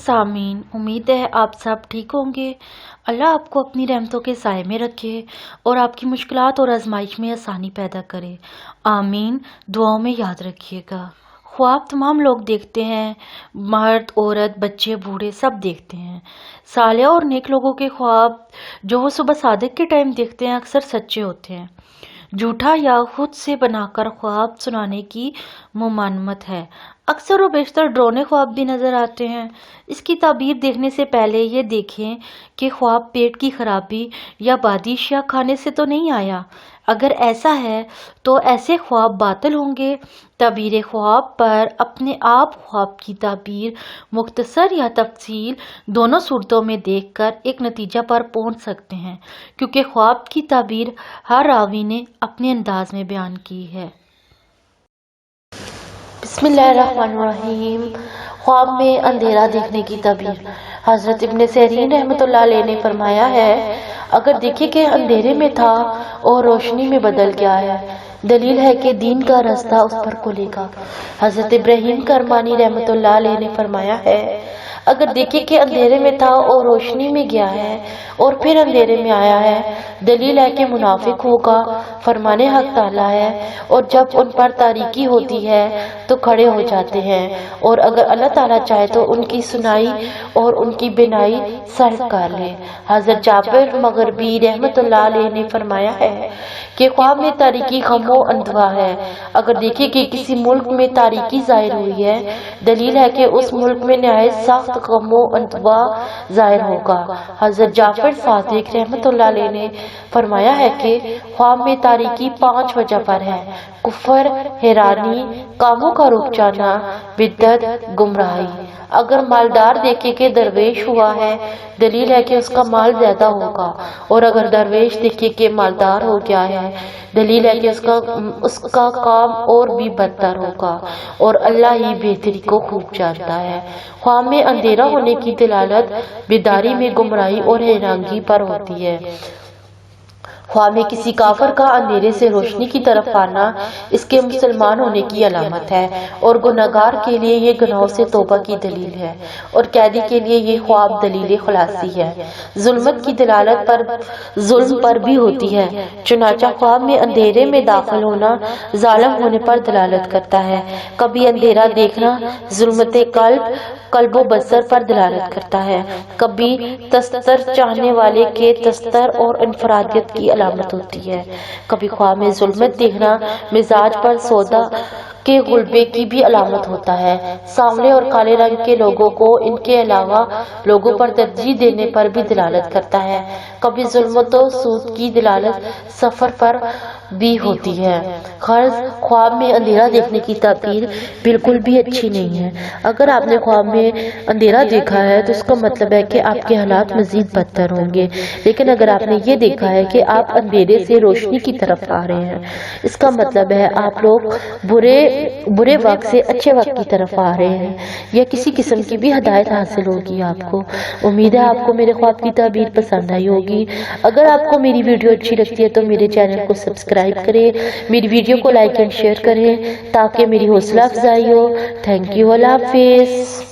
सामीन, उम्मीद है आप सब ठीक होंगे। अल्लाह आपको अपनी रहमतों के साए में रखे और आपकी मुश्किलात और आजमाइश में आसानी पैदा करे। आमीन। दुआओं में याद रखिएगा। ख्वाब तमाम लोग देखते हैं, मर्द औरत बच्चे बूढ़े सब देखते हैं। साले और नेक लोगों के ख्वाब जो वो सुबह सादिक के टाइम देखते हैं अक्सर सच्चे होते हैं। झूठा या खुद से बनाकर ख्वाब सुनाने की मुमानमत है। अक्सर व बेशतर डरावने ख्वाब भी नज़र आते हैं। इसकी ताबीर देखने से पहले ये देखें कि ख्वाब पेट की खराबी या बादिश या खाने से तो नहीं आया। अगर ऐसा है तो ऐसे ख्वाब बातिल होंगे। ताबीर ख्वाब पर अपने आप ख्वाब की ताबीर मुख्तसर या तफसील दोनों सूरतों में देखकर एक नतीजा पर पहुंच सकते हैं, क्योंकि ख्वाब की ताबीर हर रावी ने अपने अंदाज में बयान की है। बिस्मिल्लाहिर्रहमानिर्रहीम। ख्वाब में अंधेरा देखने की ताबीर। हजरत इब्न सीरीन रहमतुल्लाह अलैह ने फरमाया है, अगर देखे कि अंधेरे में था और रोशनी में बदल गया है, दलील है कि दीन का रास्ता उस पर खुलेगा। हजरत इब्राहिम करमानी रहमतुल्लाह अलैह ने फरमाया है, अगर देखे कि अंधेरे में था और रोशनी में गया है और फिर अंधेरे में आया है, दलील है कि मुनाफिक होगा। फरमाने हक ताला है, और जब उन पर तारीकी होती है तो खड़े हो जाते हैं, और अगर अल्लाह ताला चाहे तो उनकी सुनाई और उनकी बिनाई सर्व कर ले। हजरत जाबिर मगरबी रहमतुल्लाह अलैह ने फरमाया है कि ख्वाब में तारीकी गमो अंधवा है। अगर देखे कि किसी मुल्क में तारीकी जाहिर हुई है, दलील है कि उस मुल्क में नहायत सख्त गमो अंधवा जाहिर होगा। हजरत जाफर सादिक रहमतुल्लाह अलैह ने फरमाया है कि ख्वाब में तारीकी 5 वजह पर है: कुफर, हैरानी, कामों का रुक जाना, बिद्दत, गुमराही। अगर मालदार देखे कि दरवेश हुआ है, दलील है कि उसका माल ज्यादा होगा, और अगर दरवेश देखे कि मालदार हो गया है, दलील है कि उसका काम और भी बदतर होगा, और अल्लाह ही बेहतरी को खूब जानता है। ख्वाब में अंधेरा होने की दलालत बेदारी में गुमराही और हैरानगी पर होती है। ख्वाब में किसी काफर का अंधेरे से रोशनी की तरफ आना इसके मुसलमान होने की अलामत है, और गुनहगार के लिए ये गुनाहों से तौबा की दलील है, और कैदी के लिए ये ख्वाब दलील खलासी है। जुल्मत की दलालत पर जुल्म पर भी होती है। चुनाचा ख्वाब में अंधेरे में दाखिल होना जालिम होने पर दलालत करता है। कभी अंधेरा देखना जुल्मत कल्बो बसर पर दलालत करता है। कभी तस्तर चाहने वाले के तस्तर और इनफरादियत की अलामत होती है। कभी ख्वाब में जुल्मत देखना मिजाज पर सौदा के गुलबे की भी अलामत होता है। सांवले और काले रंग के लोगों को इनके अलावा लोगों पर तरजीह देने पर भी दलालत करता है। कभी जुल्मत और सूद की दलालत सफर पर भी होती है। गर्ज ख्वाब में अंधेरा देखने की ताबीर बिल्कुल भी अच्छी नहीं है। अगर आपने ख्वाब में अंधेरा देखा है तो इसका मतलब है कि आपके हालात मजीद बदतर होंगे, लेकिन अगर आपने ये देखा है कि आप अंधेरे से रोशनी की तरफ आ रहे हैं, इसका मतलब है आप लोग बुरे वक्त से अच्छे वक्त की तरफ आ रहे हैं, या किसी किस्म की भी हिदायत हासिल होगी आपको। उम्मीद है आपको मेरे ख्वाब की ताबीर पसंद आई होगी। अगर आपको मेरी वीडियो अच्छी लगती है तो मेरे चैनल को सब्सक्राइब करें, मेरी वीडियो को लाइक एंड शेयर करें ताकि मेरी हौसला अफजाई हो। Thank you. Allah Hafiz.